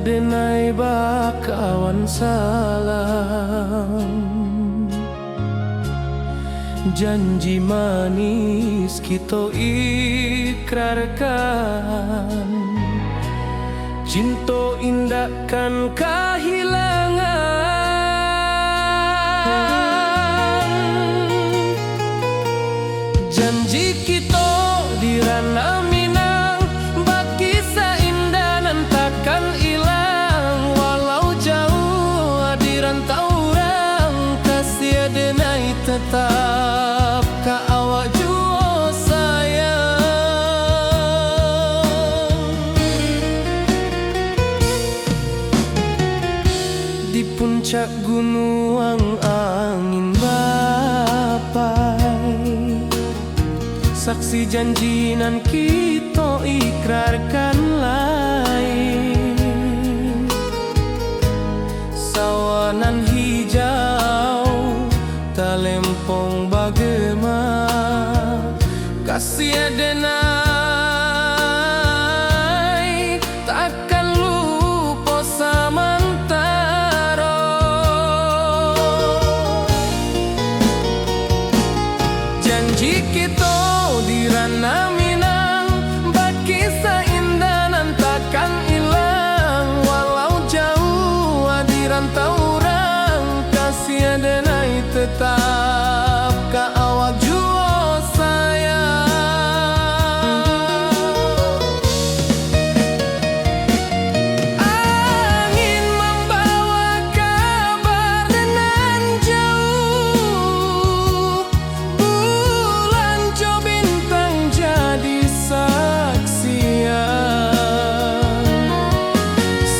denai bakawan salam, janji manis kita ikrarkan, cinta indahkan kehilangan. Janji kita di ranah Minang, bagi seindah nan takkan hilang. Walau jauh di rantau orang, kasih denai tetap ka awak jua sayang. Di puncak gunung angin bapai, saksi janji nan kita ikrarkan lain. Sawanan hijau talempong bagema, kasih denai takkan lupa samantara. Janji kita di ranah Minang, bagi seindah nan takkan hilang. Walau jauh di rantau orang, kasih denai tetap ka awak jua sayang. Angin membawa kabar nan jauh, bulan jo bintang jadi saksian.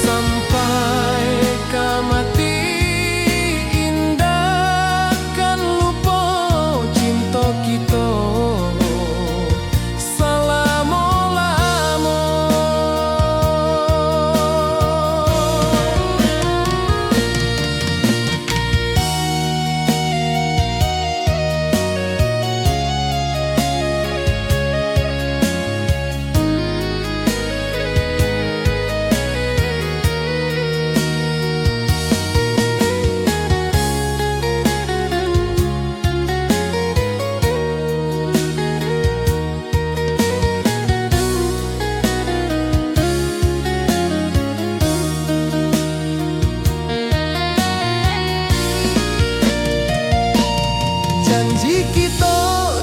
Sampai ke mati indah kan lupa cinta kita selama-lama. Janji kita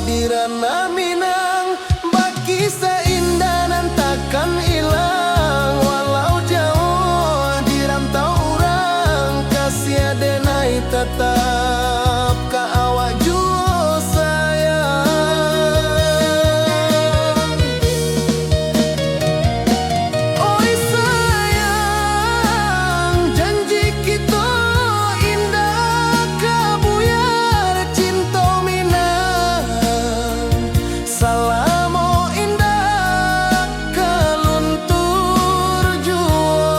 di ranah Minang, bagi seindah nan takkan hilang. Walau jauh di rantau orang, kasih denai tetap ka awak jua sayang. Oi sayang, janji kita indah kabuyar cinta Minang. Salamo indah keluntur jua.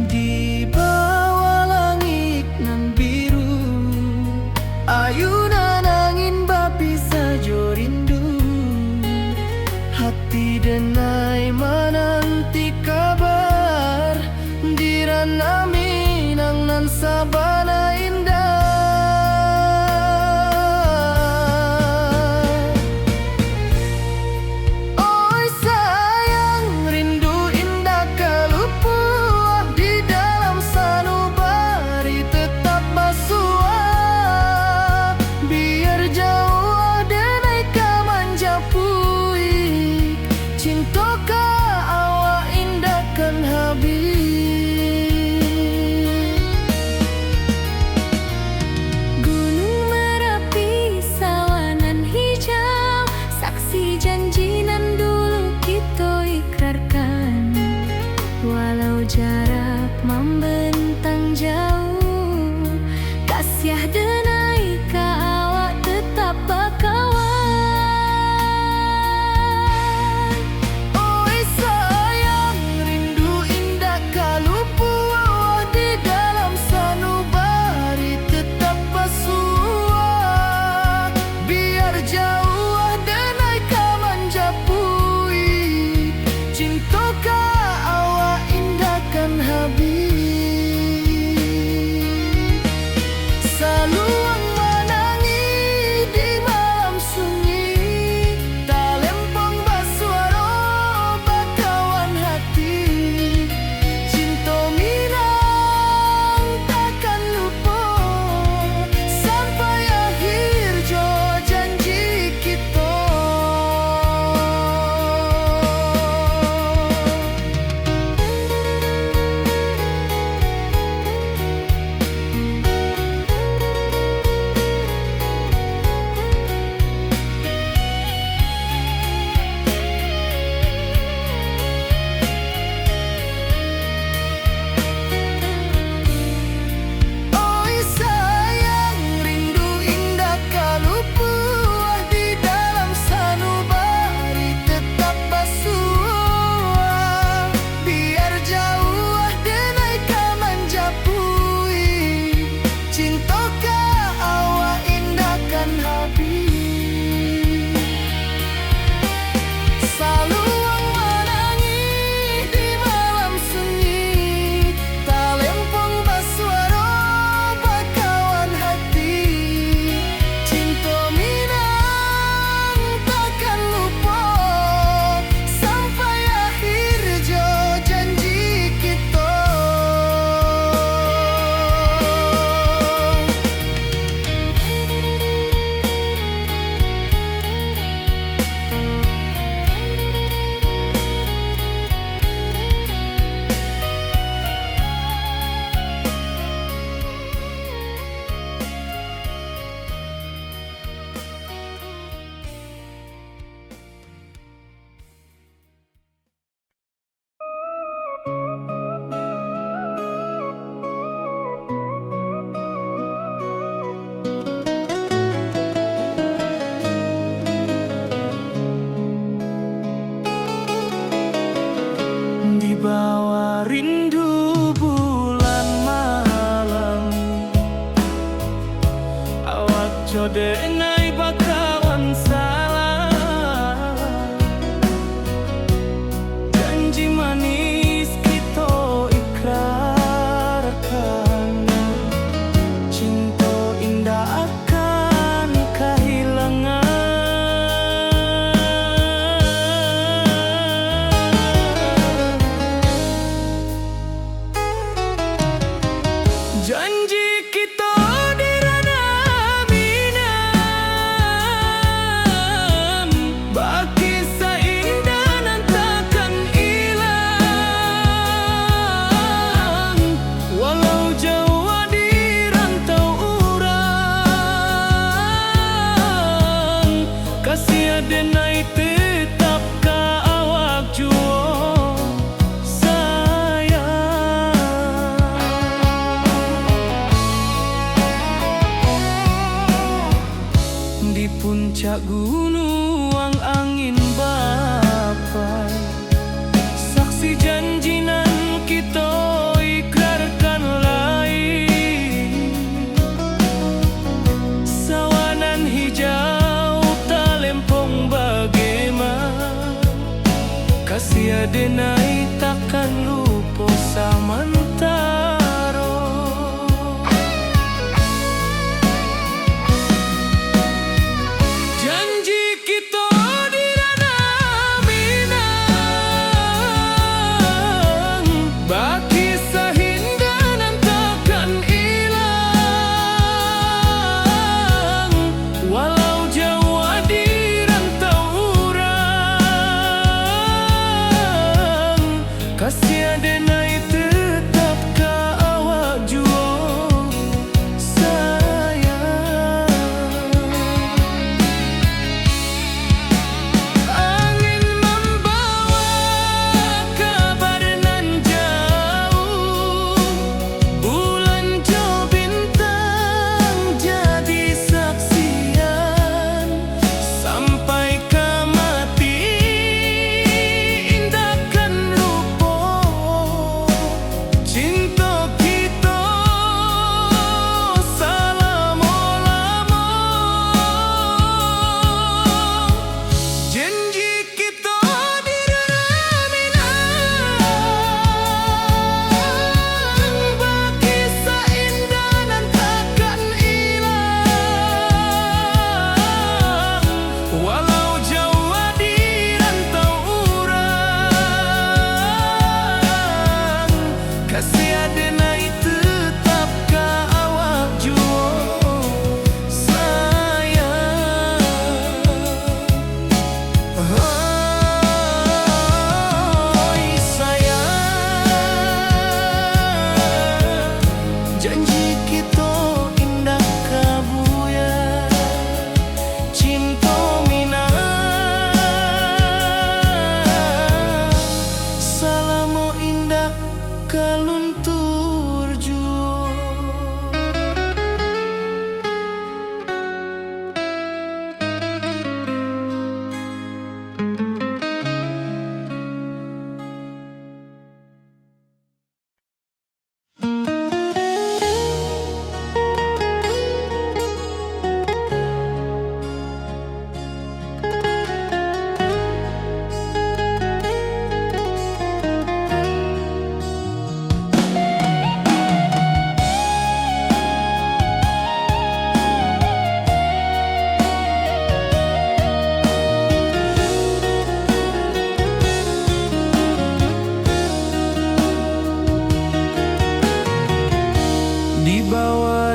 Di bawah langit nan biru, ayunan angin bapi sajo rindu. Hati denai menanti kabar, di ranah Minang nan sabana indah. Oi sayang, rindu indah kalupuah di dalam sanubari tetap basuah. Biar jauh denai ka manja puik, cinta ka awak indah kan habis. Gunung Merapi, sawanan hijau, saksi janji nan jarak membentang jauh, kasih denai ka awak tetap bakawan. Oi sayang, rindu indah kalupu awak di dalam sanubari tetap basuah. Biar jauh denai ka manjapui, cinta ka awak indahkan habis. Saluang menangi di malam sunyi, talempong basuaro bakawan hati. Cinta minang takkan lupa sampai akhir jo janji kita. Oi sayang, rindu indah kalupu di dalam sanubari tetap basuah. Biar jauh denai ka manjapui, cinta ka awak indahkan habis. Saluang menangi di malam sunyi, talempong basuaro bakawan hati. Cinta minang takkan lupa sampai akhir jo janji kita. Di bawah rindu bulan malam, awak jodenai bakawan salah. Janji manis kita ikrarkan, cinta indah akan kehilangan. Janji kita di ranah minam, baki seindah nan takkan hilang. Walau jauh di rantau urang, kasih denai tetap ka awak juo sayang.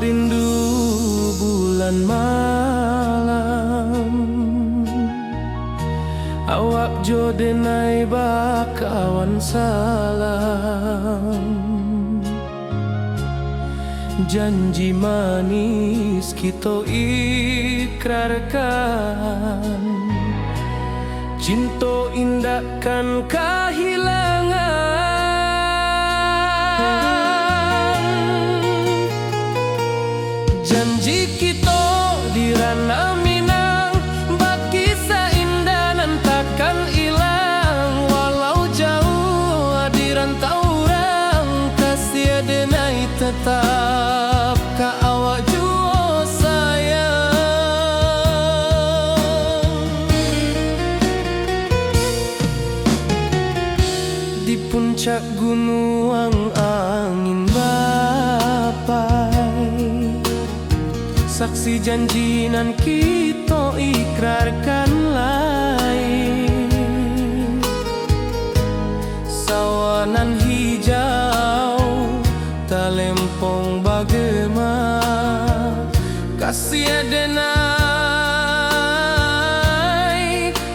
rindu bulan malam, awak jo denai bakawan salam. Janji manis kita ikrarkan, cinta indahkan kehilangan. Janji kita di ranah Minang, bakisah indah nan takkan hilang. Walau jauh di rantau orang, kasih denai tetap ka awak jua sayang. Di puncak gunung angin bapai, saksi janji nan kita ikrarkan lain. Sawanan hijau talempong bagema, kasih denai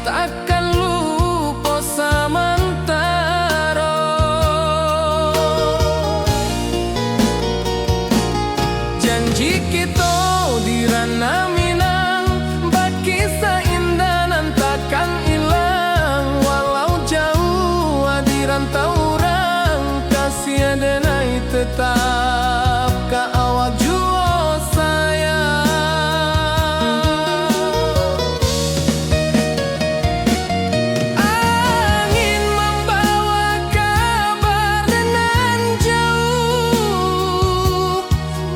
takkan lupa samantara. Janji kita di ranah Minang, bakisah indah nan takkan hilang. Walau jauh di rantau orang, kasih denai tetap ka awak jua sayang. Angin membawa kabar nan jauh,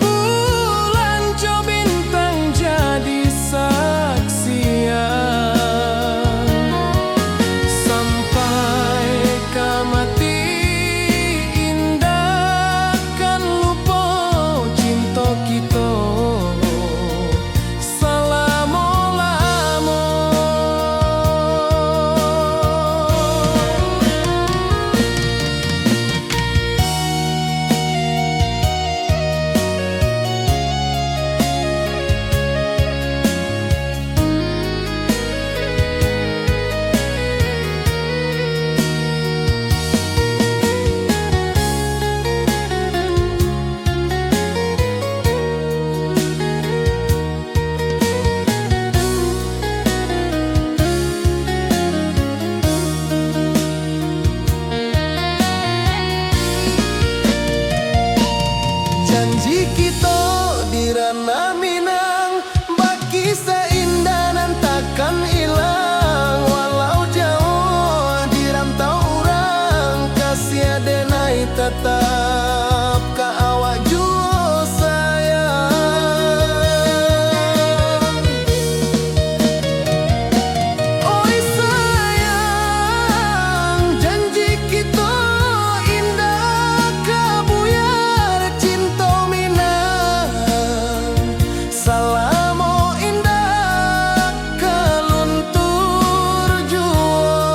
bulan jo bintang jadi saksian. Sampai ke mati indah kan lupa cinta kita selama-lama. Janji kita di ranah Minang, bakisah indah nan takkan hilang. Walau jauh di rantau orang, kasih denai tetap ka awak jua sayang. Oi sayang, janji kita indah kabuyar cinta Minang. Salamo indah keluntur jua.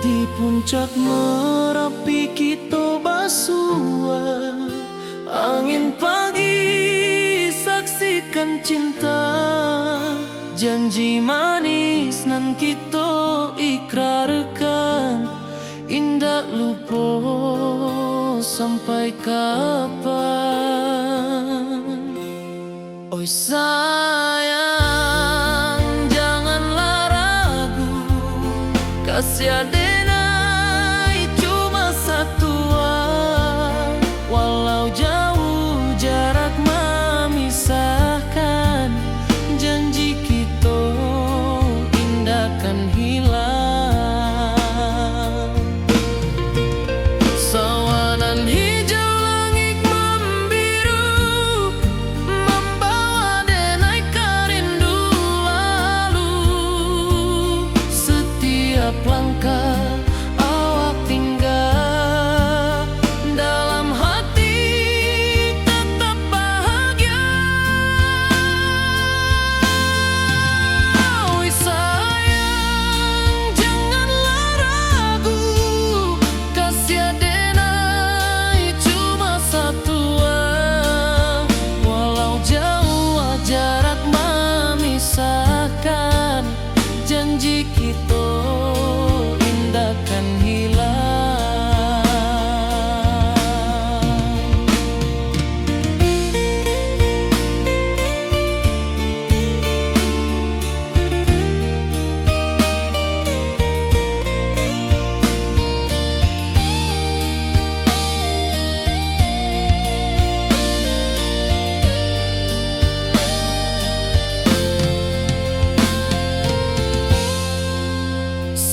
Di puncak Merapi kita basua, angin pagi saksikan cinta. Janji manis nan kita ikrarkan, indah lupa sampai kapan. Oi sayang, janganlah ragu, kasih denai cuma satu. Walau jauh jarak memisahkan, janji kita indah kan hilang. setiap langkah awak tinggal, dalam hati tetap bahagia. Oi sayang, janganlah ragu, kasih denai cuma satu. Walau jauh jarak memisahkan, janji kita indahkan hilang.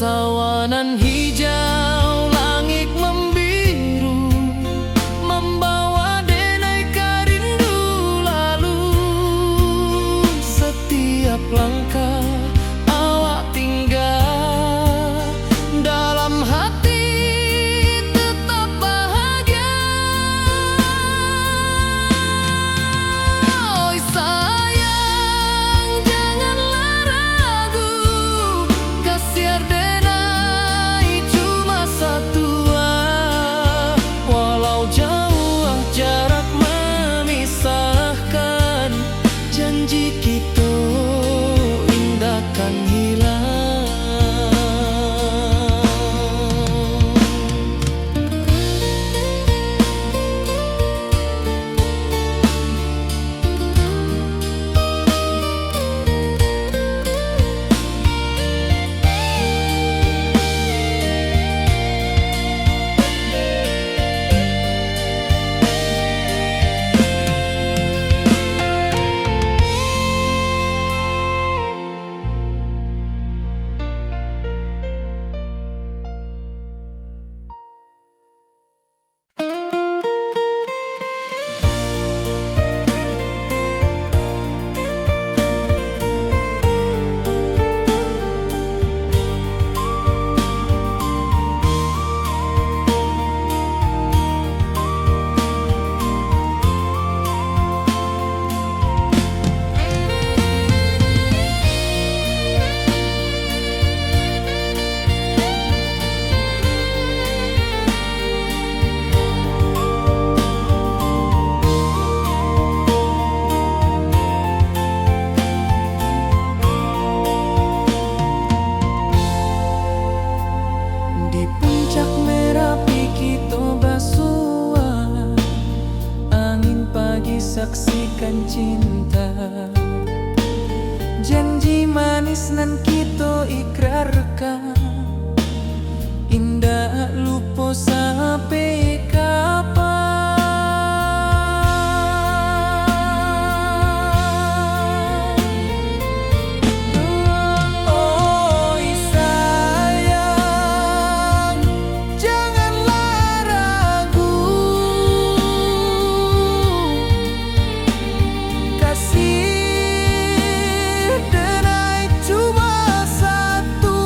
Sawanan hijau, langit membiru, membawa denai karindu lalu. Setiap langkah awak tinggal, dalam hati tetap bahagia. Oi sayang, janganlah ragu, kasih denai cuma satu. Walau jauh jarak memisahkan, janji kita indahkan hilang. Di puncak Merapi kita bersua, angin pagi saksikan cinta. Janji manis nan kita ikrarkan, indah lupa sampai kapan. Oi sayang, janganlah ragu, kasih denai cuma satu.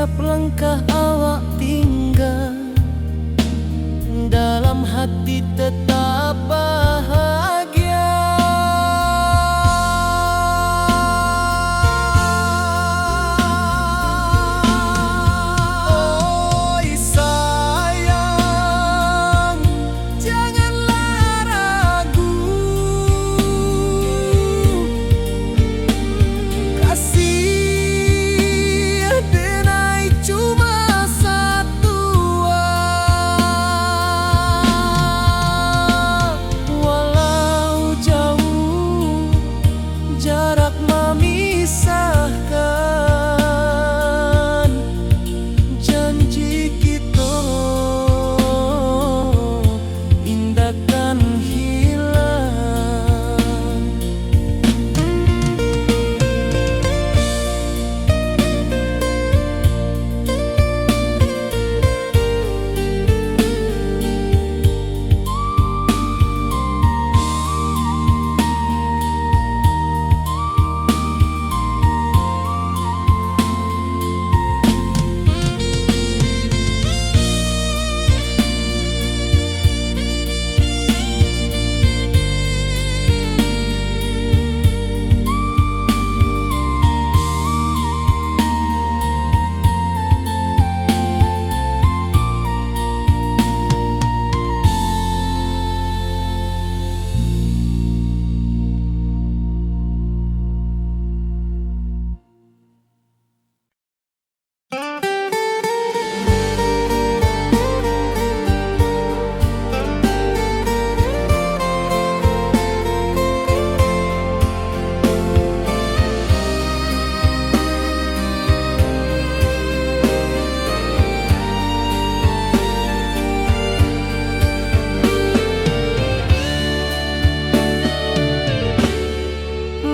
Setiap langkah awak tinggal, dalam hati tetap bahagia. Oi sayang, janganlah ragu, kasih denai cuma satu. Walau jauh jarak memisahkan, janji kita indahkan hilang.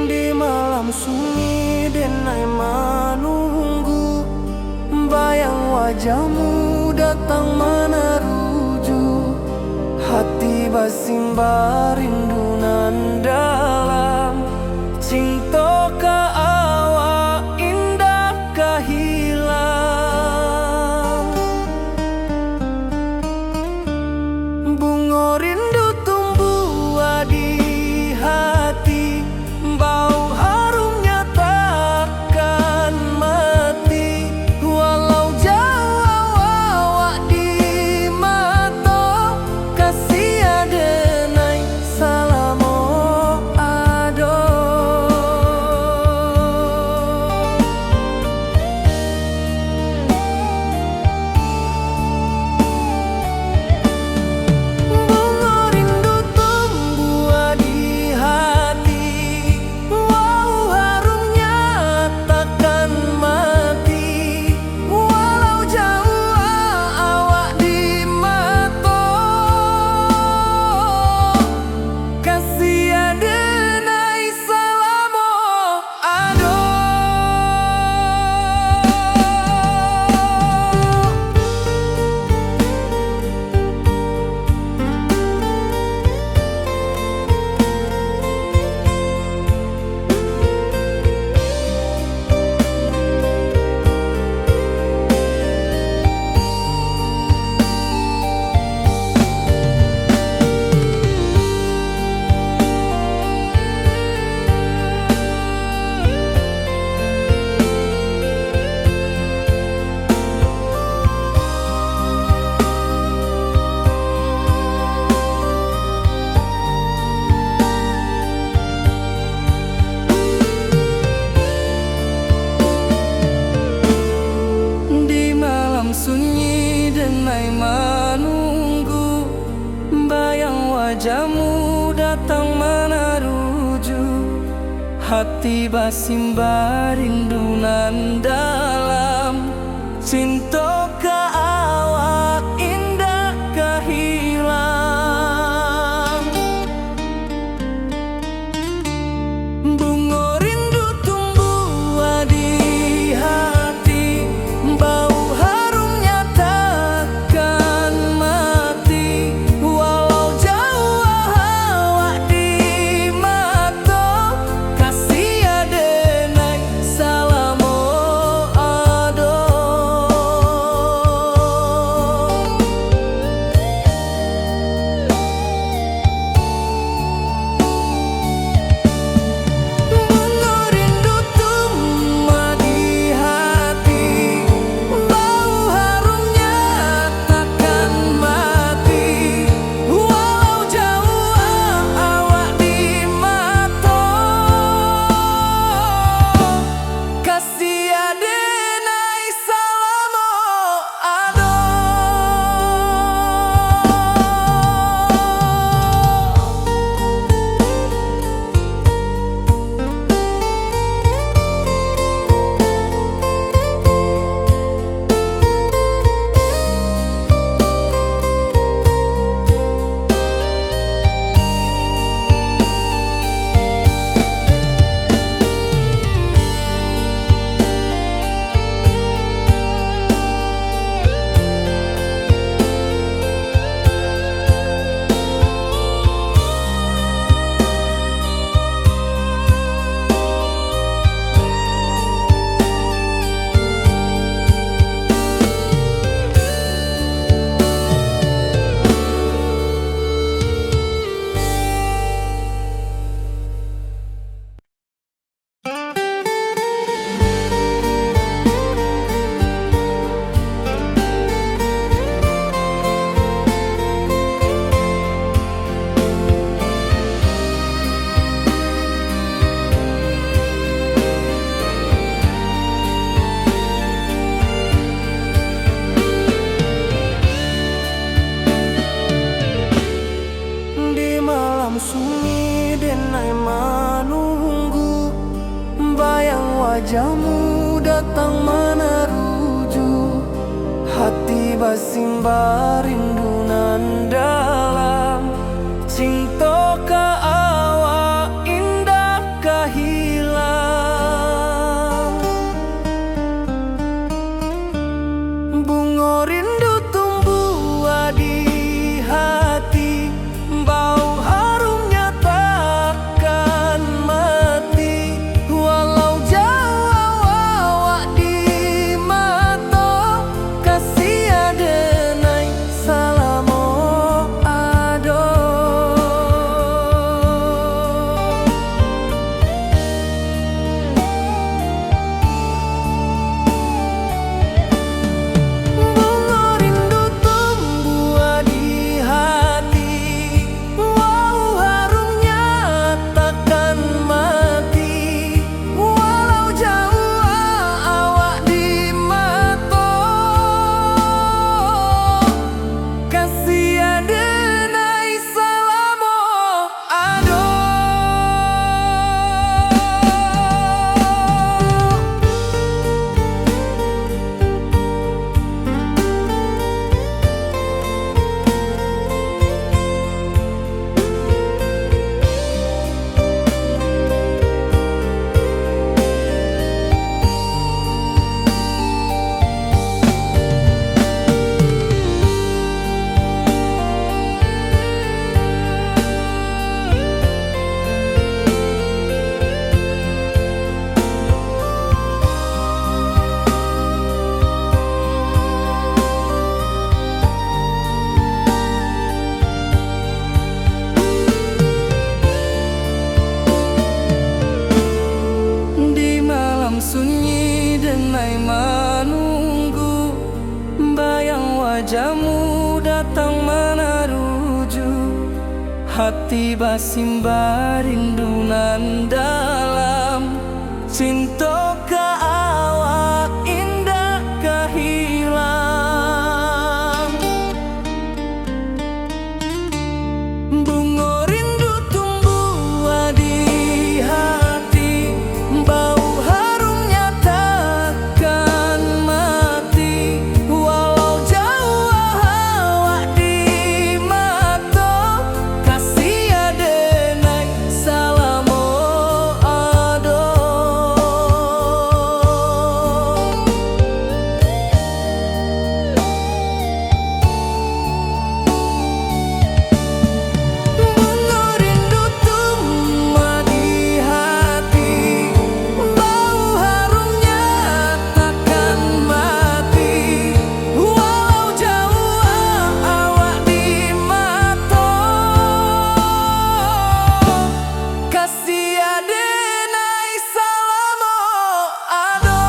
Di malam sunyi denai menunggu, bayang wajahmu datang meneruju. Hati bersimbar rindu nan dalam, cinta ka awak indah ka hilang. Bunga rindu tumbuh di hati, bau harumnya takkan mati. Walau jauh awak di mata, kasih adenai salamo ado. Bunga rindu tumbuh di hati, wow harumnya takkan mati. Walau jauh awak di mata, kasih adenai salamo ado. Di malam sunyi denai menunggu, bayang wajahmu datang meneruju. Hati bersimbar rindu nan dalam, cinta ka awak indah ka hilang. Bunga rindu tumbuh di hati, bau harumnya takkan mati. Walau jauh awak di mata, kasih adenai salamo ado. basimbah rindu nan dalam, cinta ka awak indah kahilang. Bunga rindu tumbuh di hati, bau harumnya takkan mati. Walau jauh awak di mata, kasih adenai salamo ado. Bunga rindu tumbuh di hati, wow harumnya takkan mati. Walau jauh awak di mata, kasih adenai salamo ado. Di malam sunyi denai menunggu, bayang wajahmu datang meneruju. Hati basimbah rindu nan dalam, cinta ka awak indah kahilang. Bunga rindu tumbuh di hati, bau harumnya takkan mati. Walau jauh awak di mata, kasih adenai salamo ado. Bunga rindu tumbuh di hati, bau harumnya takkan mati. Walau jauh awak di mata, kasih adenai salamo ado.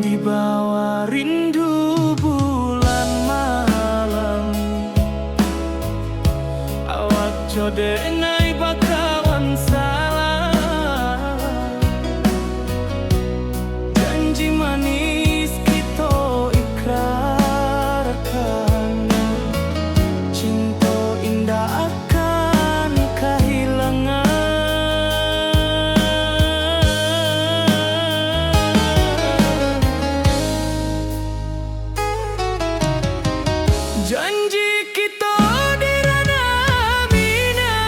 Di bawah rindu bulan malam, awak codenai bakawan salah. Janji manis kita ikrarkan, cinta indah akan kehilangan. Janji kita di ranah mina,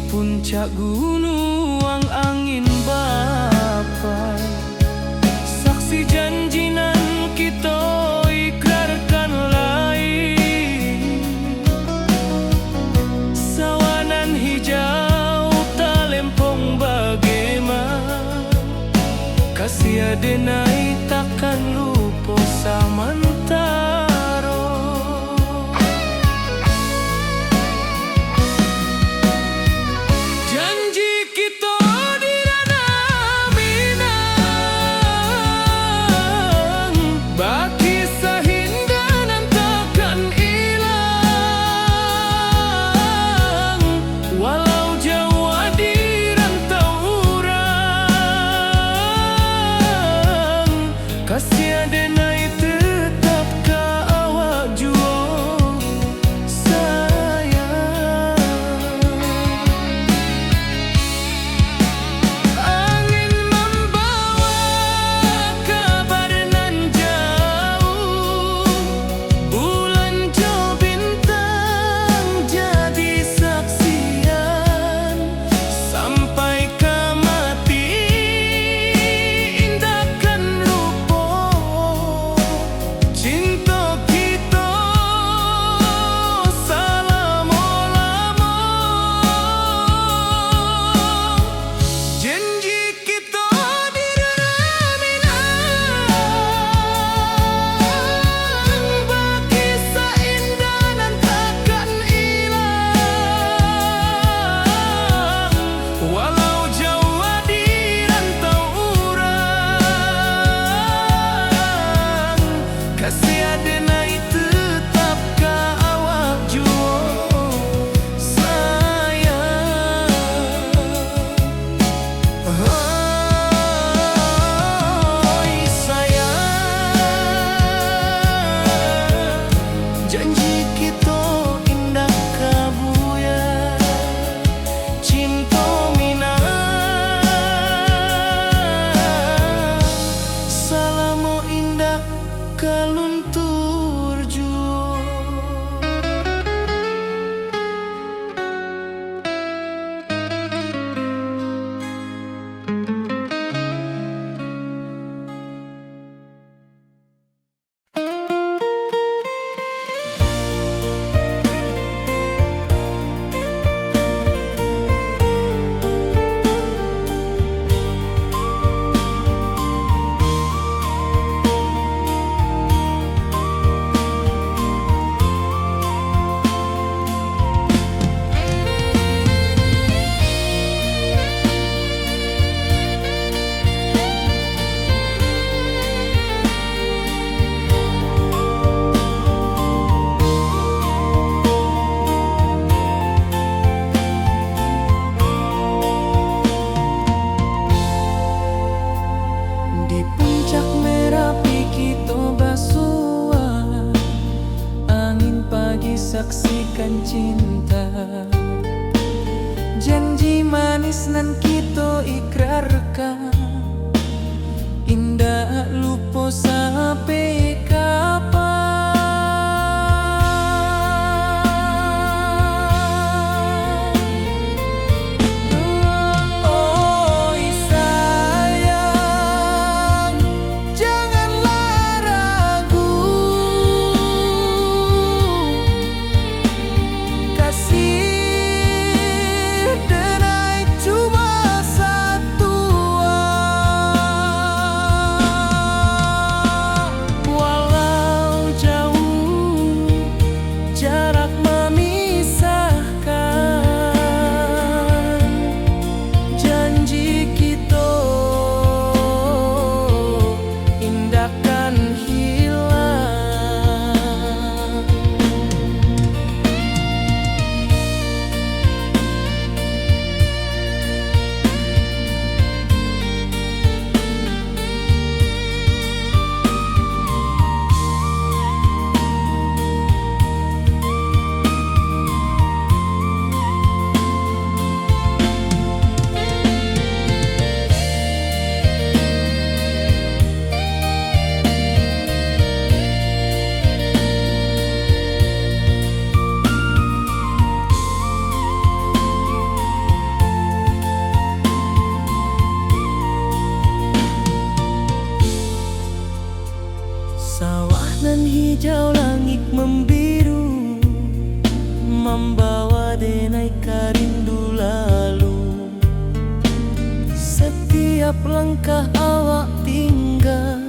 puncak gunung angin bapai, saksi janji nan kita ikrarkan lain. Sawanan hijau talempong bagaimana, kasih adenai takkan lupa samantaro. Janji kita di ranah Minang, baki sahindanan takkan hilang. Walau jauh di rantau urang, kasih adenai tetap ka awak jua sayang. Angin membawa kabar nan jauh, bulan jo bintang jadi saksian. Sampai ke mati indahkan lupa cinta kita selama-lama. Janji kita di ranah Minang, baki seindah nan takkan hilang. Walau jauh di rantau urang, kasih adenai tetap ka awak jua sayang. Oi sayang, janji kita indah kabuya, cinta Minang selama indah kaluntur jua. Di puncak Merapi kita basua, angin pagi saksikan cinta. Janji manis nan kita ikrarkan, indah lupa sampai kapan. Oi sayang, janganlah ragu, kasih denai cuma satu setiap langkah awak tinggal,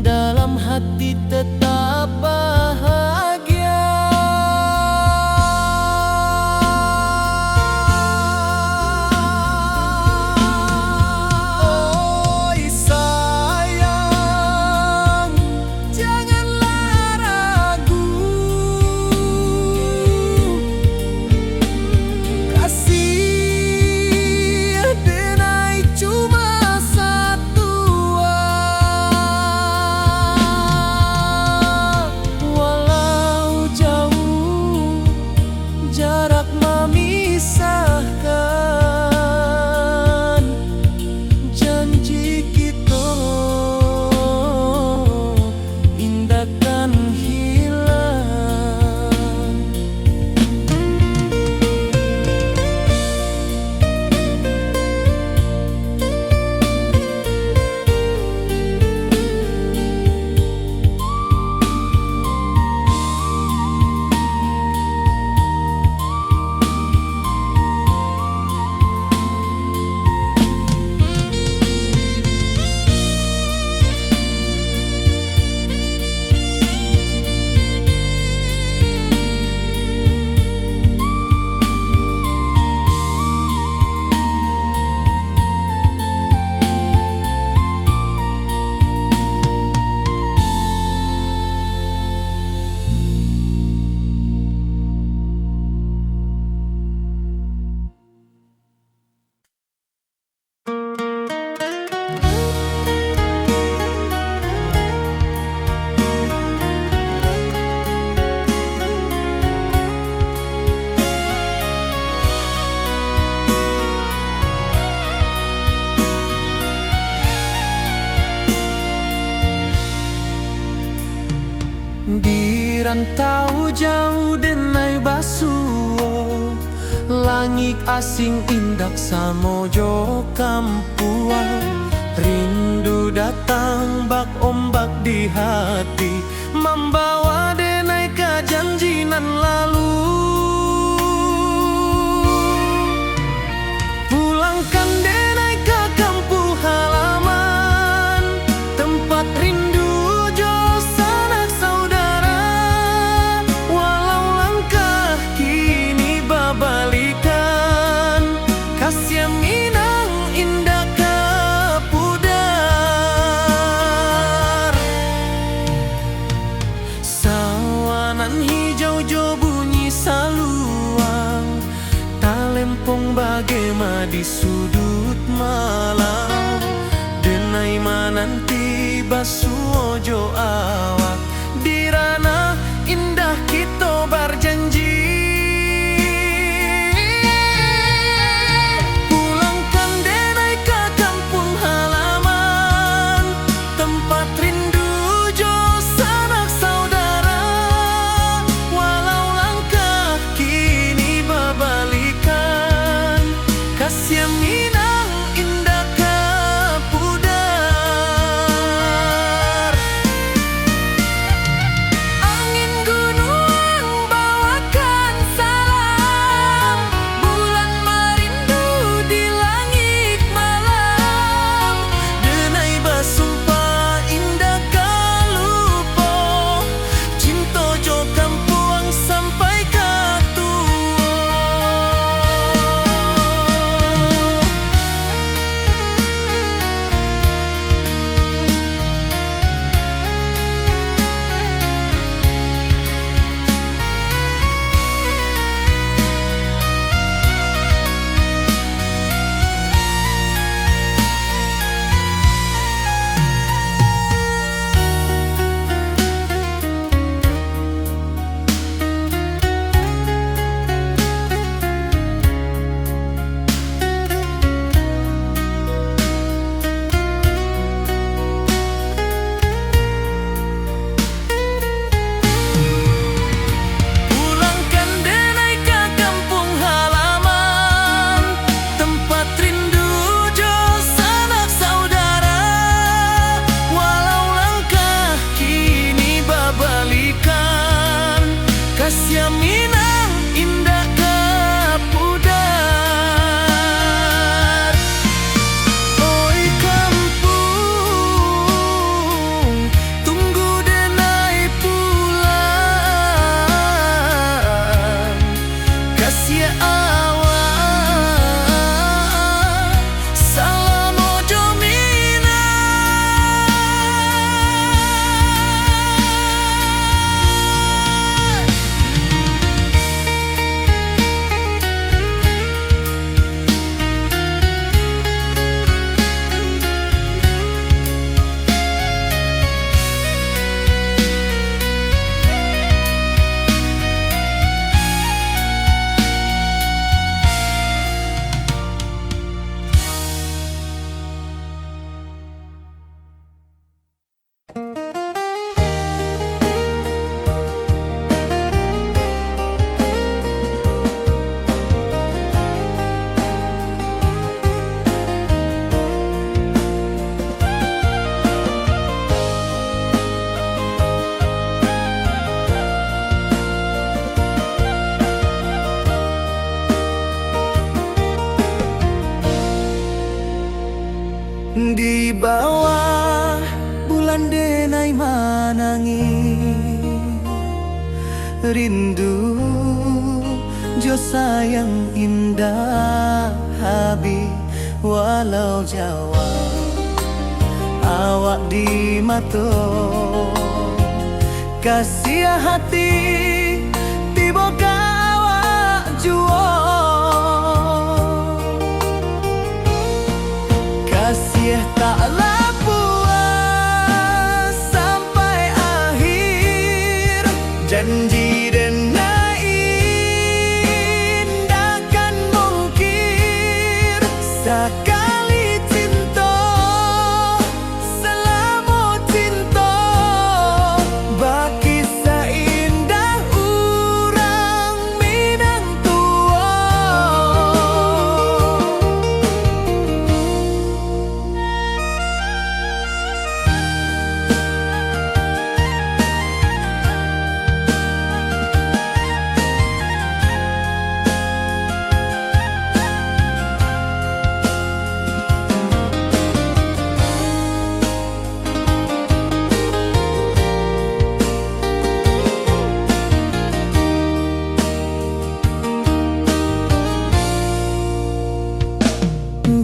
dalam hati tetap bahagia. Oi sayang, janganlah ragu, kasih denai cuma satu. Walau jauh jarak memisahkan, janji kita indahkan hilang. Di rantau jauh denai basuo, langit asing indak samojo kampuan. Rindu datang bak ombak di hati, membawa denai ke janji nan lalu. Pulangkan denai ke kampung halaman, tempat rindu jo sanak saudara. Walau langkah kini babalikan, kasih minang indah ke pudar. Sawanan hijau jo bunyi saluang, talempong bagema di sudut malam. Denai mananti basuo jo awak, di ranah indah kita berjanji. Pulangkan denai ke kampung halaman, tempat rindu jo sanak saudara. Walau langkah kini babalikan, kasih minang indah ke pudar. salam ojo di bawah bulan denai manangi rindu jo sayang indah habi walau Jawa awak di mato kasih hati tiba awak juo kasih taklah puas sampai akhir janji denai indakan mungkir sekali cinta selama cinta baki seindah urang Minang tua.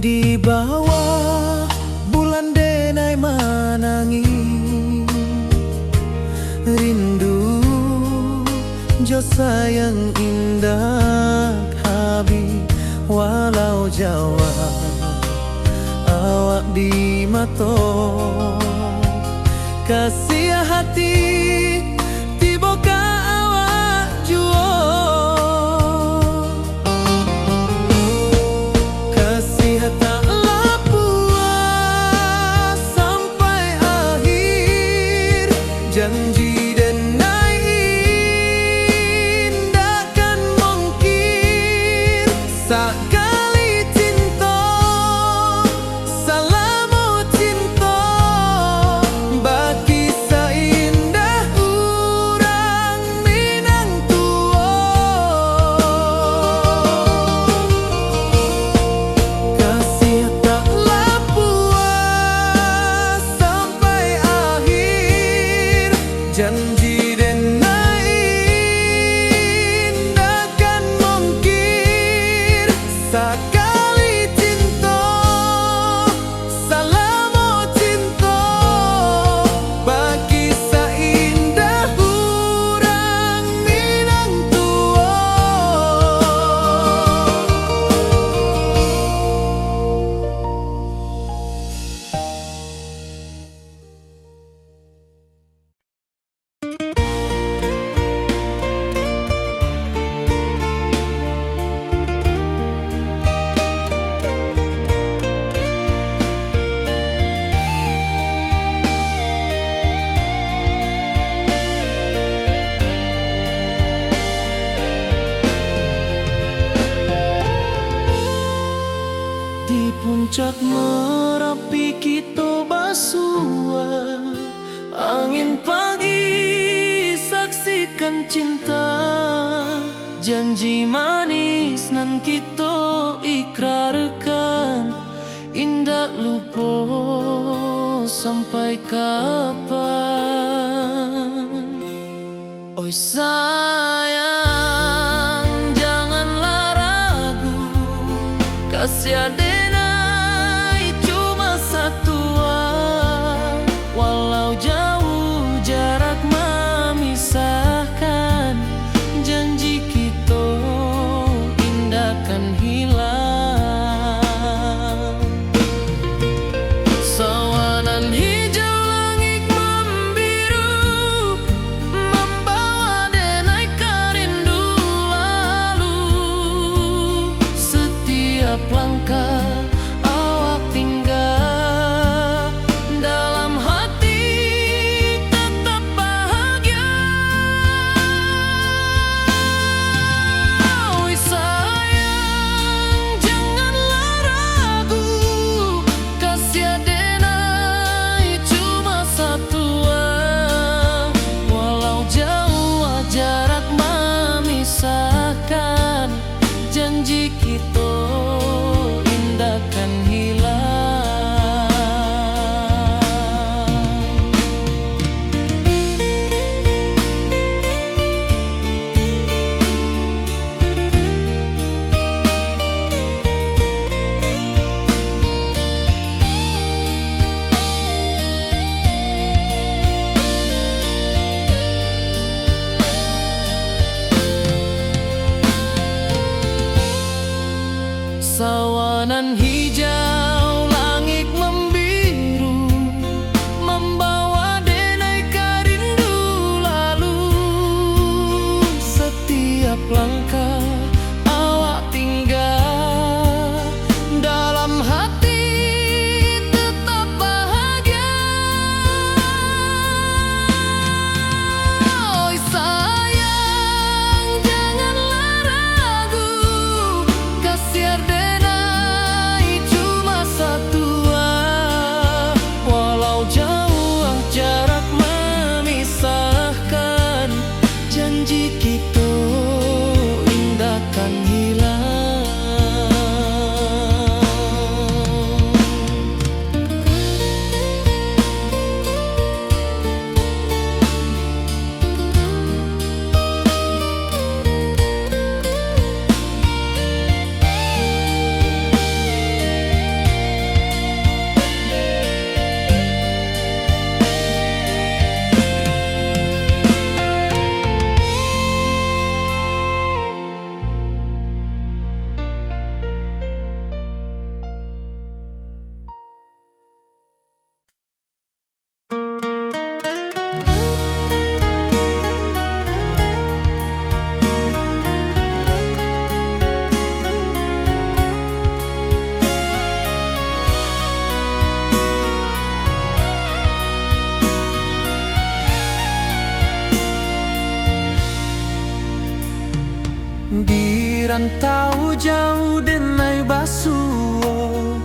Di bawah bulan denai manangi rindu jo sayang indah habi walau Jawa awak di mato kasih hati tiba ka awak juo taklah puas sampai akhir janji denai indakan mungkir sekali cinta selama cinta baki seindah urang Minang tua. Kasih taklah puas sampai akhir janji denai indakan mungkir sekali cinta selama cinta baki seindah urang Minang tua. Di puncak Merapi kita basua angin pagi saksikan cinta janji manis nan kita ikrarkan indah lupa sampai kapan. Oi sayang janganlah kasih denai cuma satu, walau jauh jarak memisahkan, janji kita indah kan hilang. Sawanan hijau langit membiru, membawa denai kerindu lalu. Setiap langkah awak tinggal, dalam hati tetap bahagia. Oi sayang, janganlah ragu, kasih denai cuma satu, walau jauh jarak memisahkan, janji kita indah kan hilang. Sawanan hijau langit membiru, membawa denai kerindu lalu. Setiap langkah awak tinggal, dalam hati tetap bahagia. Oi sayang, janganlah ragu, kasih denai cuma satu, walau jauh jarak memisahkan, janji kita indah kan hilang. Di rantau jauh denai basuh,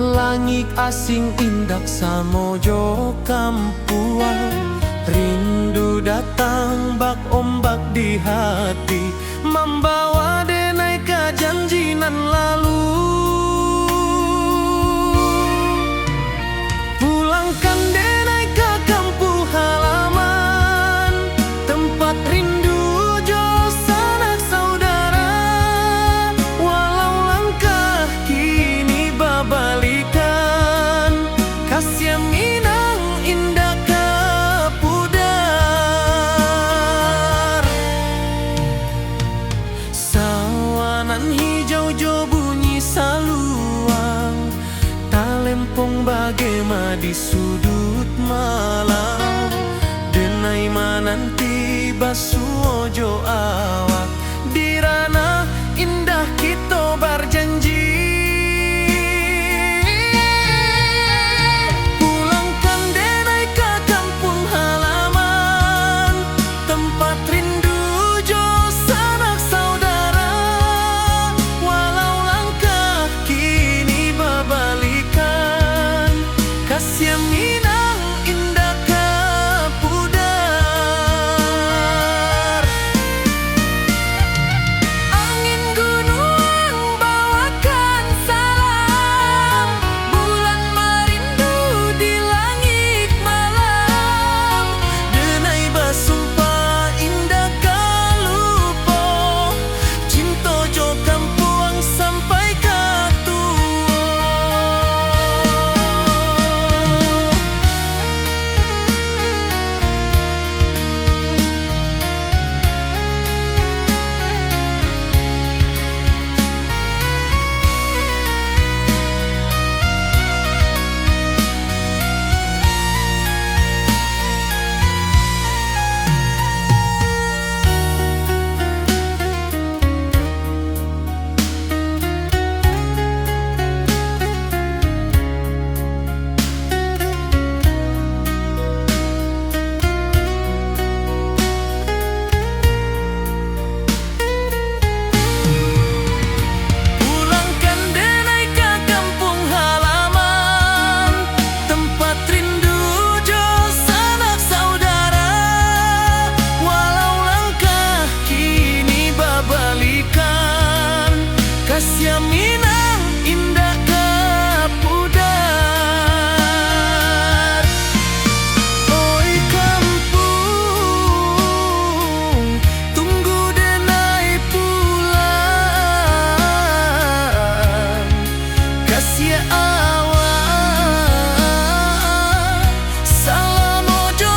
langit asing indak samojo kampuan. Rindu datang bak ombak di hati, membawa denai ke janji nan lalu. Pulangkan denai ke kampung halaman, tempat rindu jo sanak saudara. Walau langkah kini babalikan, kasih minang indah ke pudar. Sawanan hijau jo bunyi saluang, talempong bagema di sudut malam. Denai mananti basuh jo awak, di ranah indah kita berjanji. Pulangkan denai ke kampung halaman, tempat rindu jo sanak saudara. Walau langkah kini babalikan, kasih minang indah ke pudar. Asia Minang indah kapudar. Oi kampung, tunggu denai pulang. Kasih awak salam ojo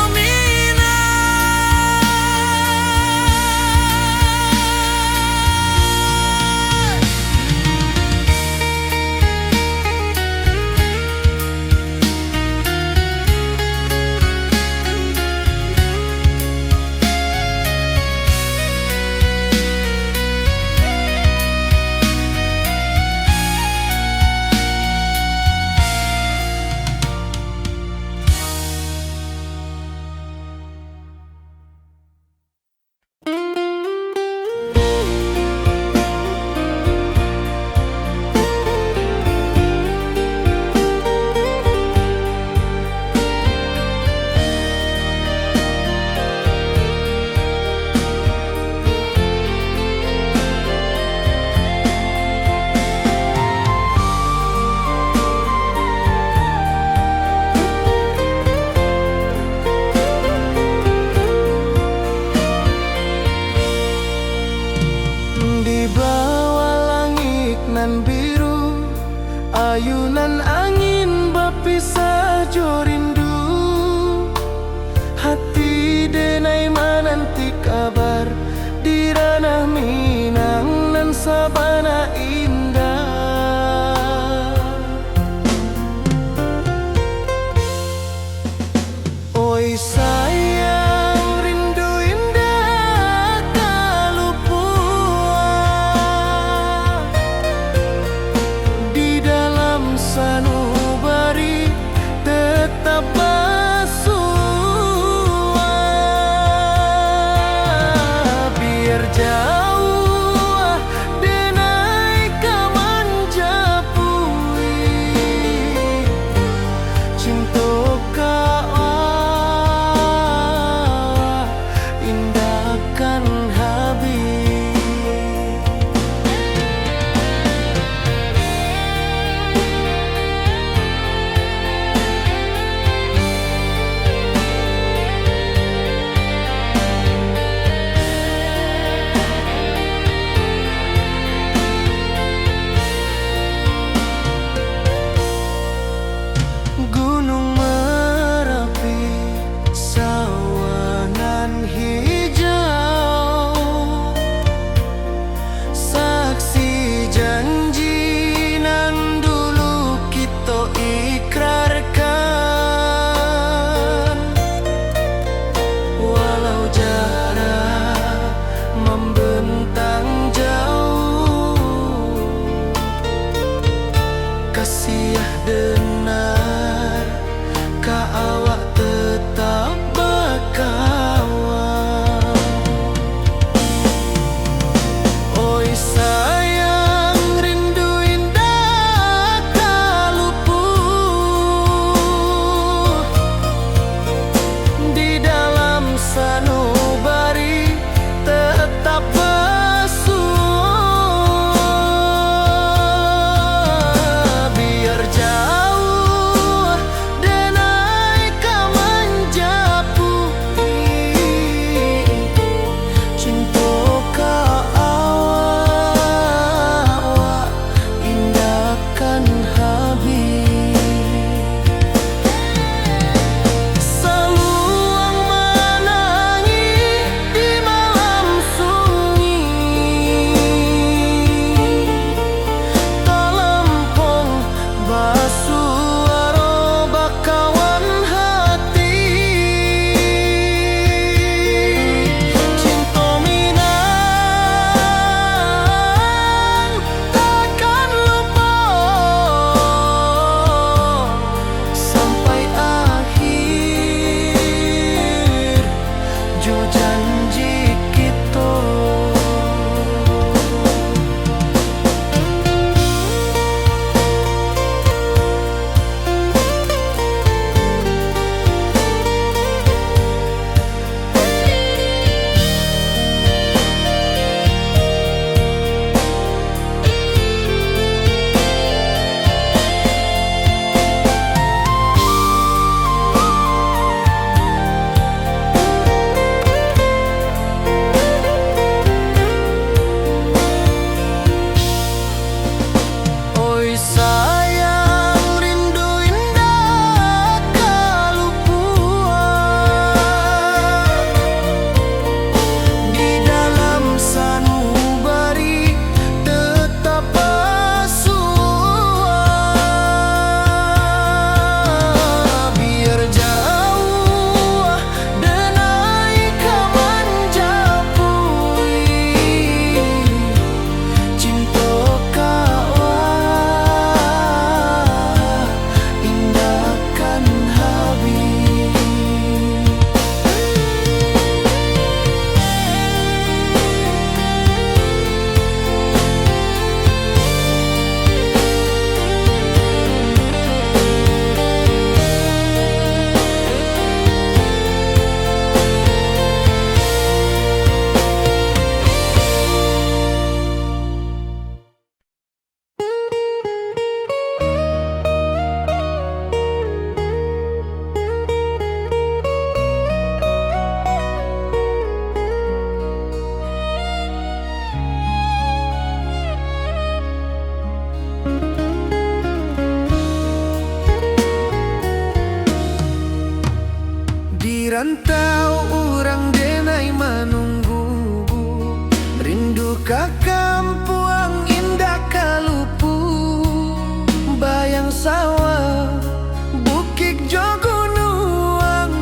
di bawah langit nan biru, ayunan angin berpisah jo rindu. Hati denai menanti kabar di ranah Minang nan sabana indah. Oi sayang, rindu indah kalupua di dalam rantau urang denai menunggu, rindu ka kampuang indah kalupu, bayang sawah bukit jo gunung,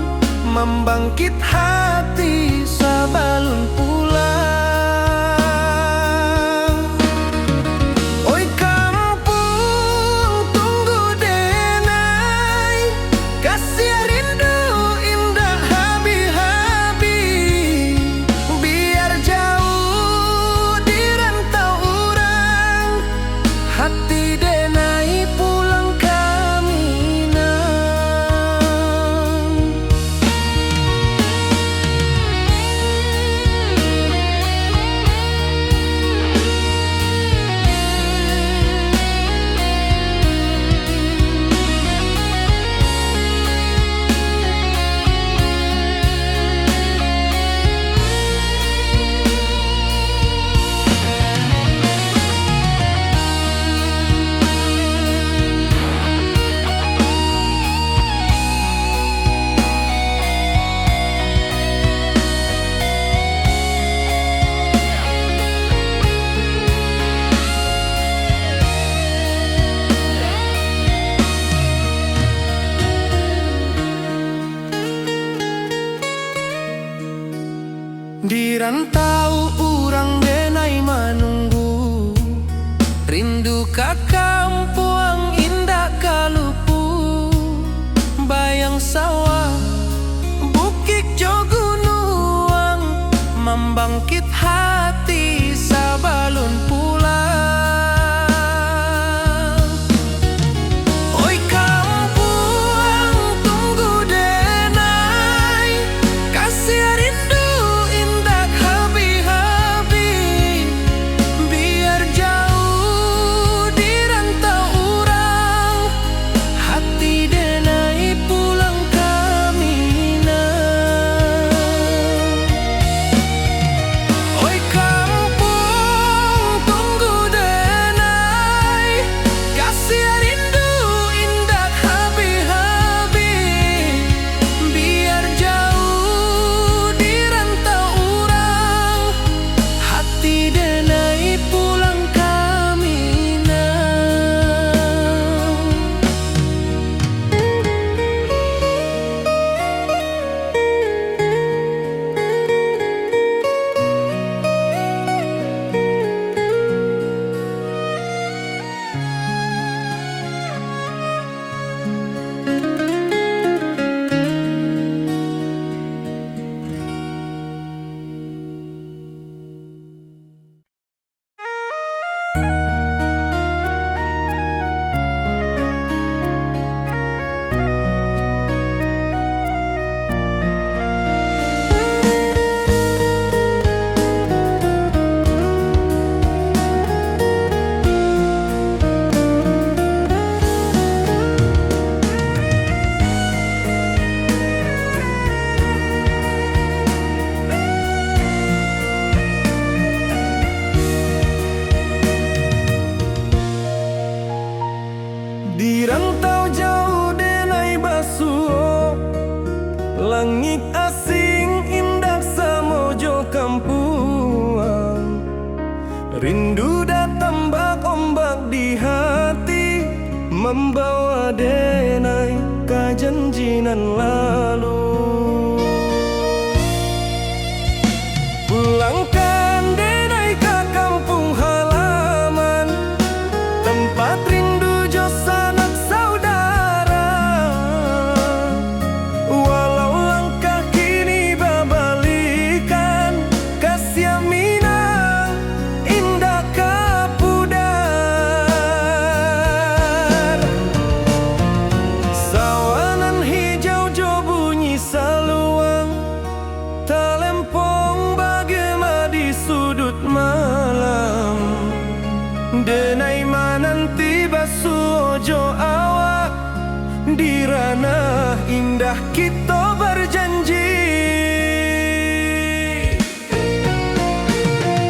membangkit hati sabalun pulang. Oi kampung tunggu denai, kasih rindu indah habi-habi, biar jauh di rantau urang, hati denai pulang ke Minang. Di rantau urang denai menunggu, rindu ka kampuang indah kalupu, bayang sawah bukit jo gunung, membangkit hati sabalun pulang. Oi kampung tunggu denai, kasih rindu indah habi-habi, biar jauh di rantau urang, hati denai pulang ke Minang. Oi kampung tunggu denai, kasih rindu indah habi-habi, biar jauh di rantau urang, hati denai pulang ke Minang. Di rantau jauh denai basuh, langit asing indah samojo kampuang, rindu datang bak ombak di hati, membawa denai ke janjinan lalu. Pulangkan denai ke kampung halaman, tempat rindu jo sanak saudara. Walau langkah kini babalikan, kasih Minang indah kapudar. Sawanan hijau jo bunyi saluang, talempong bagema di sudut malam. Denai mananti basuh jo awak, di ranah indah kita berjanji.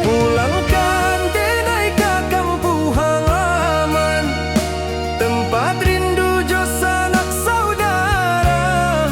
Pulangkan denai ke kampung halaman, tempat rindu jo sanak saudara.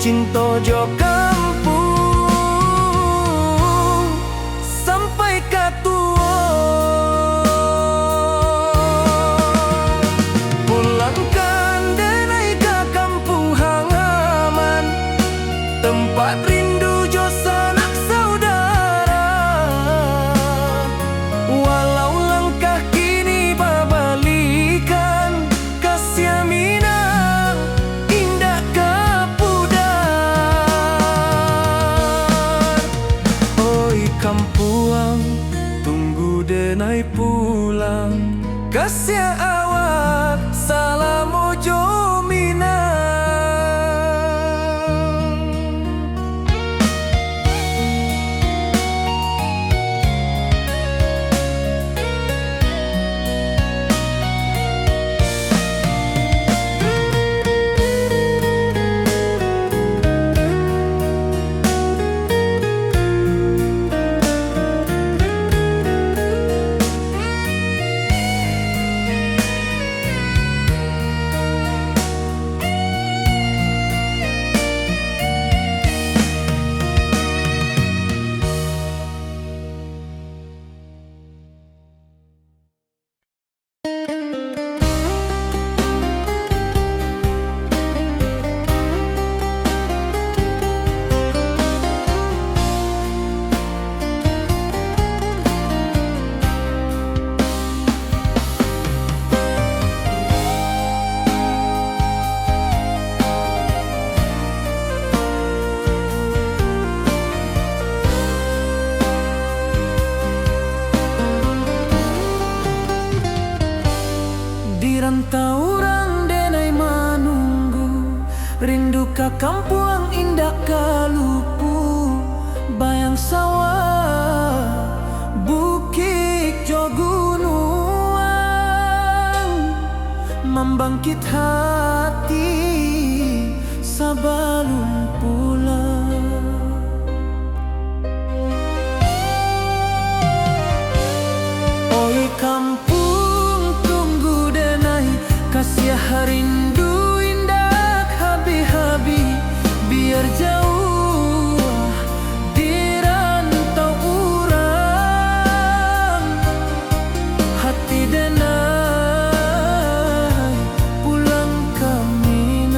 cinta jo kampung sampai ka tua. Pulangkan denai ka kampung halaman, tempat rindu jo sanak saudara. Walau langkah kini babalikan, kasih Minang indah kapudar. Oi kampuang, tunggu denai pulang, kasih awak salam ojo Minang. Dirantau orang denai manunggu, rindu ka kampuang indah kalupu. Bayang sawah, bukit jo gunung, membangkit hati sabalun pulang. Oi kampung, tunggu denai kasih rindu indah habi-habi. Biar jauh dirantau urang, hati denai pulang ke Minang.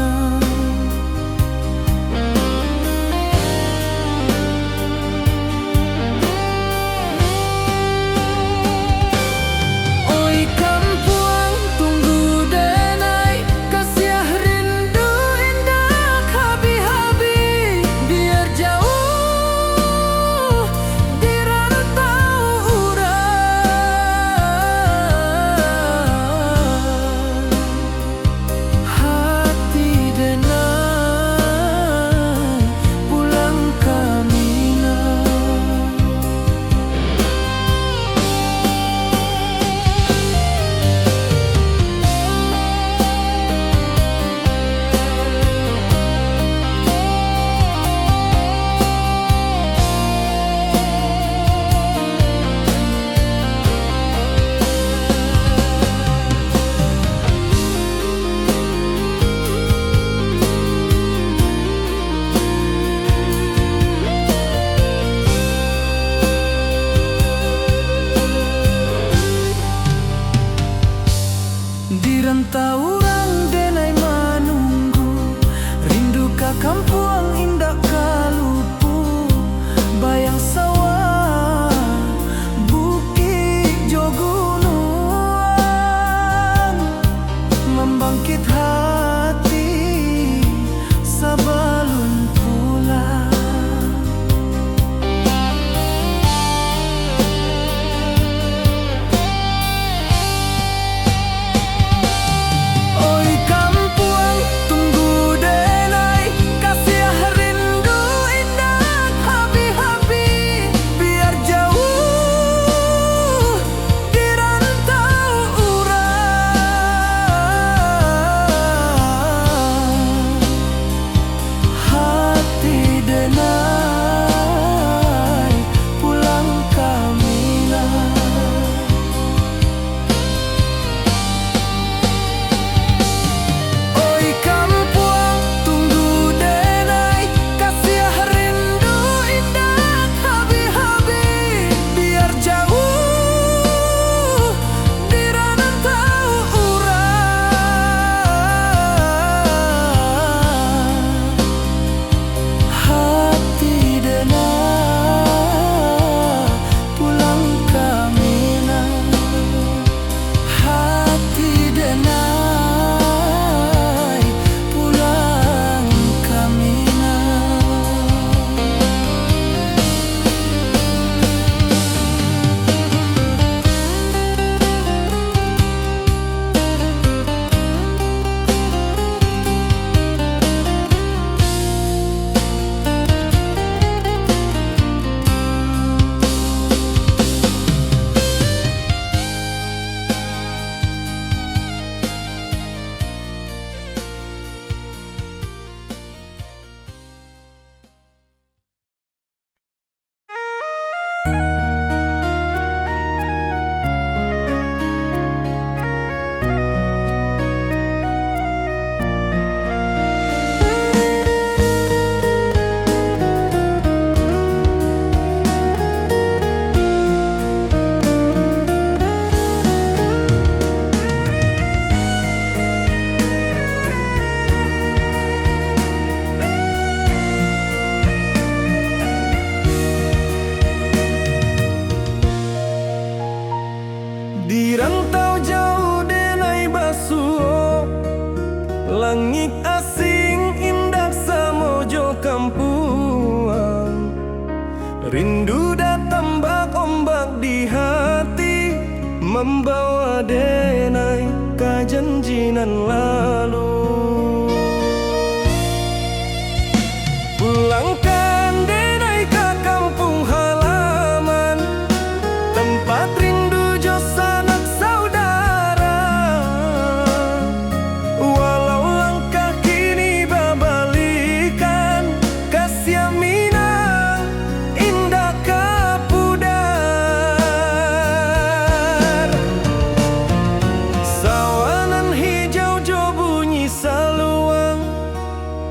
kenangan lalu. Pulangkan denai ke kampung halaman, tempat rindu jo sanak saudara. Walau langkah kini babalikan, kasih minang indah kapudar. Sawanan hijau jo bunyi saluang,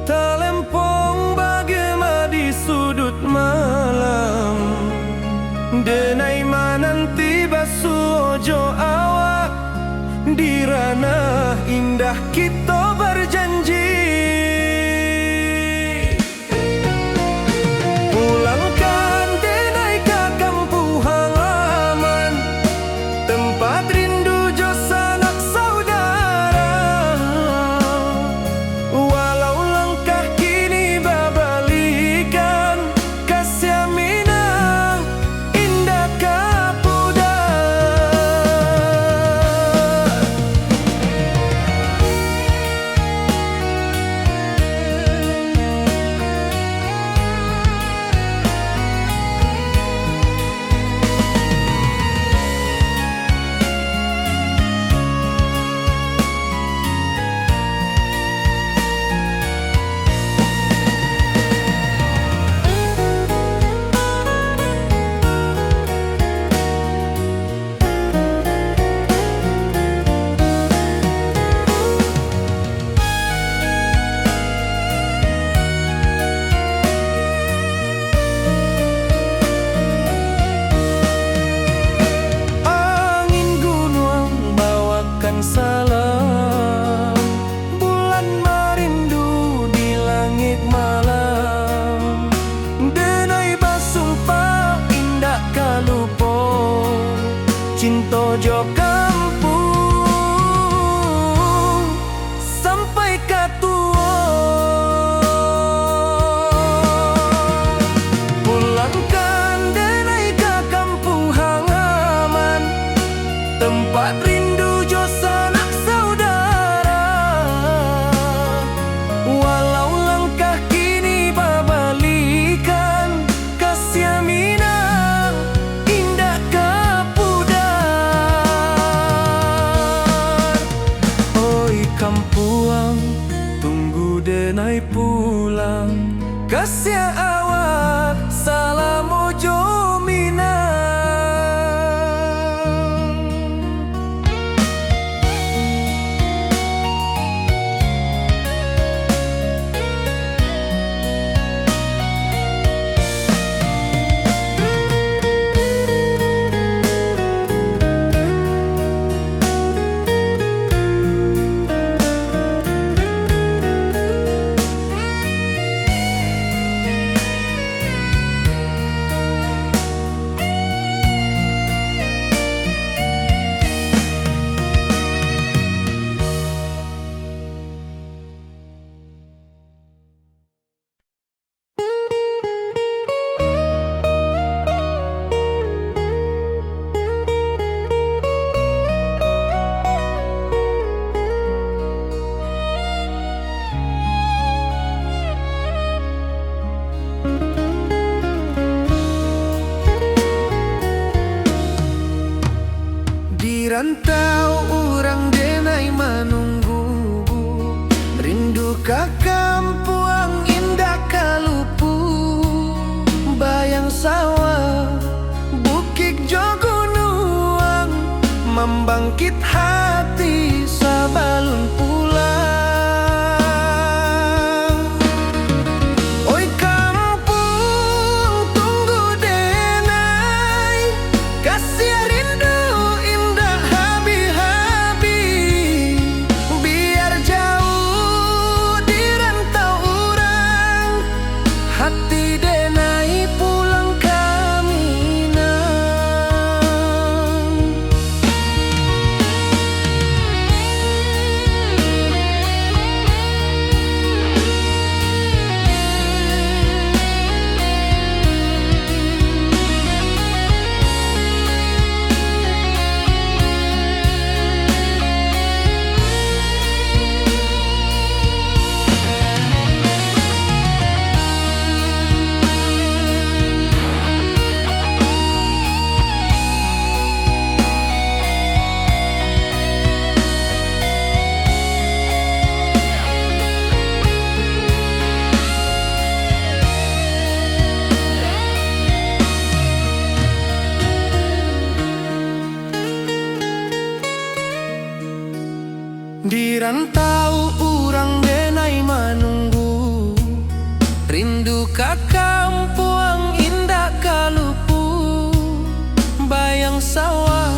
talempong bagema di sudut malam. Denai mananti basuojo awak, di ranah indah kita berjanji. Pulangkan denai ke kampung halaman, tempat rindu jo sanak saudara. Walau langkah kini babalikan, kasih minang indah kapudar. Angin gunung bawakan salam, bulan merindu di langit malam. Denai basumpah indah kalupo, cinta jo kampung sampai katua. Pulangkan denai ke kampung halaman, tempat rindu jo sanak saudara. Walau langkah kini babalikan, kasih minang indah kapudar. Oi kampuang, tunggu denai pulang, kasih awak salam ojo minang. Di rantau orang denai menunggu, rindu ke kampung indah kalupu. Bayang sawah, bukit jo gunung, membangkit hati sabalun pulang. Oi kampung, tunggu denai, kasih rindu indah habi-habi. Biar jauh di rantau orang, hati denai pulang ke Minang. rantau urang denai manunggu, rindu ka kampung indah kalupu, bayang sawah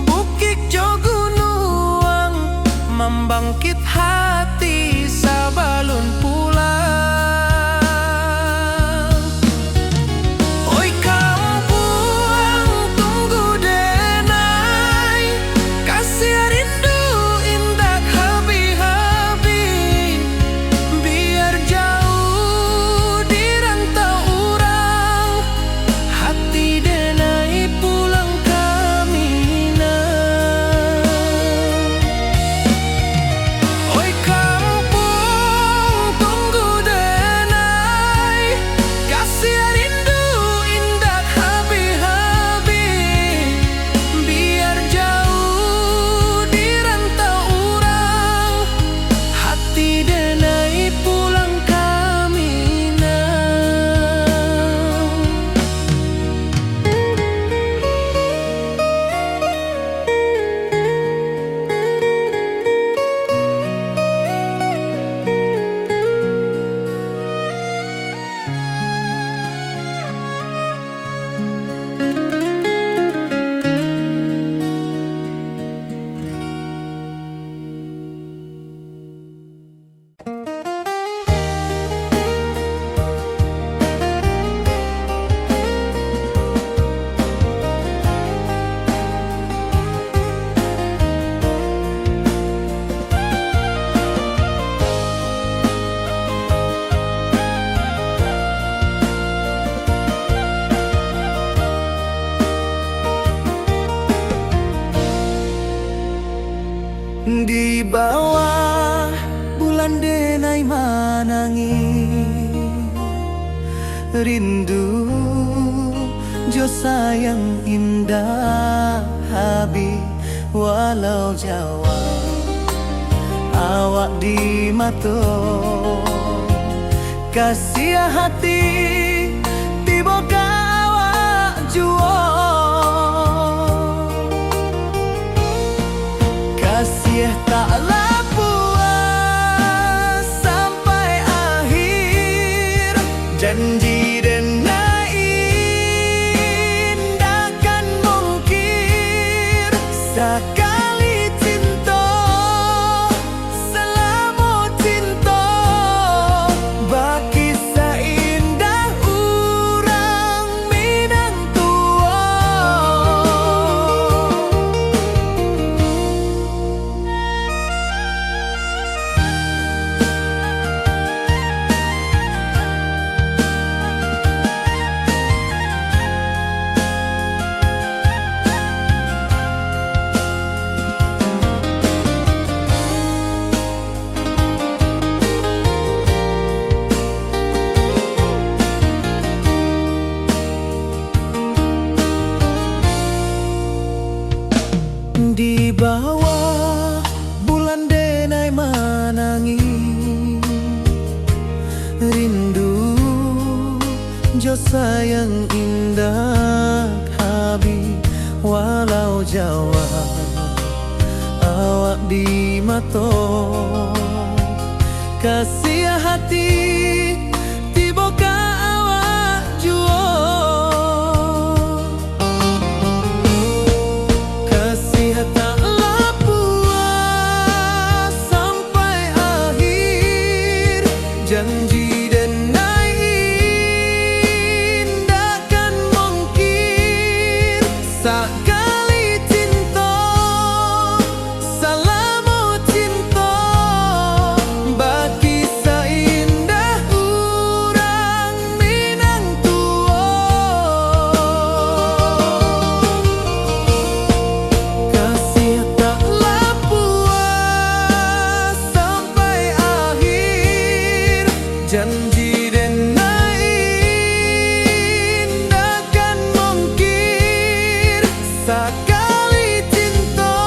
bukit jo gunung, membangkit hati sabalun pulang. Oi kampung tunggu denai, kasih rindu indah habi-habi, biar jauh di rantau urang, hati denai pulang kamina. Oi kampung tunggu denai, kasih rindu indah habi-habi, biar jauh di rantau urang, hati denai pulang kamina. Di bawah bulan denai manangi, rindu jo sayang indah habi, walau Jawa awak di mato, kasih hati tiba ka awak juo, kasih taklah puas sampai akhir, janji denai indakan mungkir, sekali cinta selama cinta, baki seindah urang Minang tua. Di bawah bulan denai manangi, rindu jo sayang indah habi, walau Jawa awak di mato, kasih hati tiba ka awak juo, taklah puas sampai akhir, janji denai indakan mungkir, sekali cinta selama cinta, baki seindah urang Minang tua. Kasih taklah puas sampai akhir, janji denai indakan mungkir, sekali cinta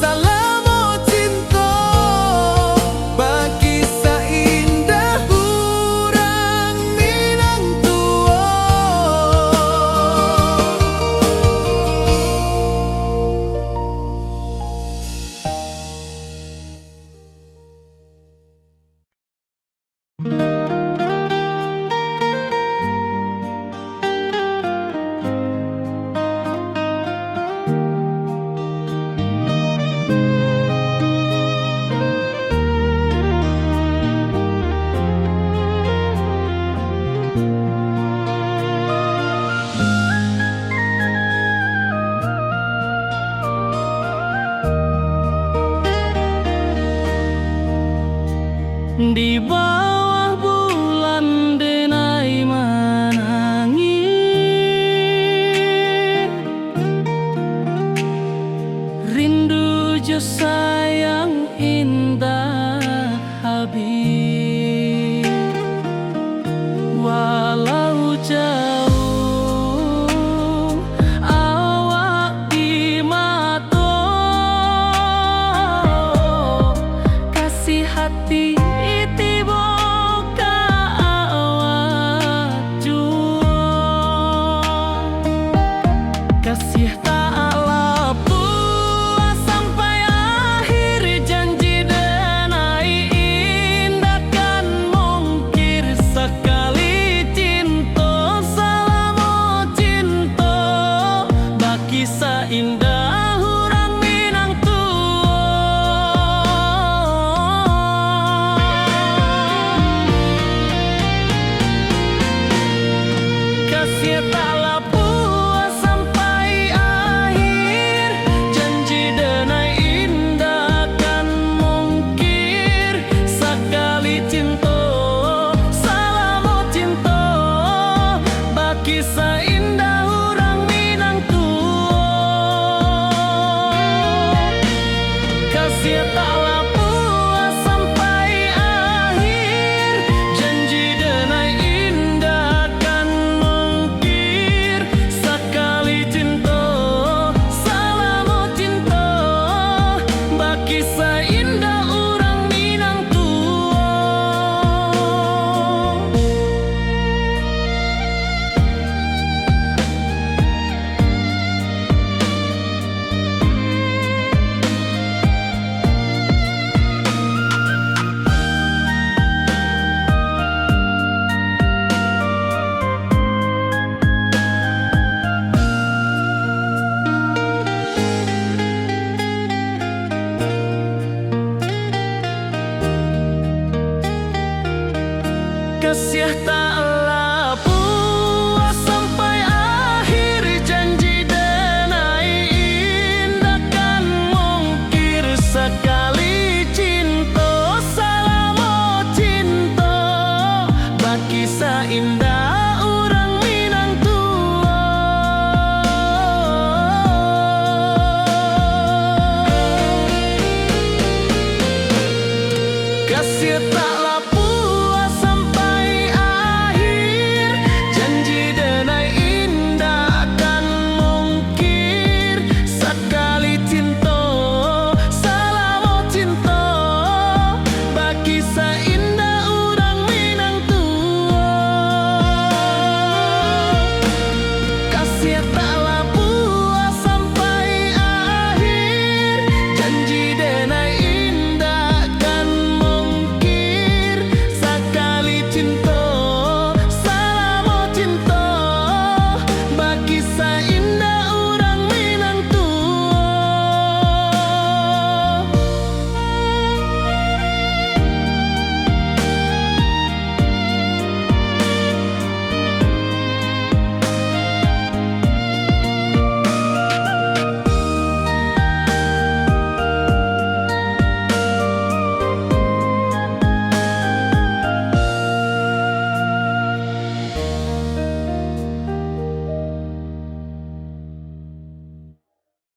selama cinta, baki seindah urang Minang tua. kasih tak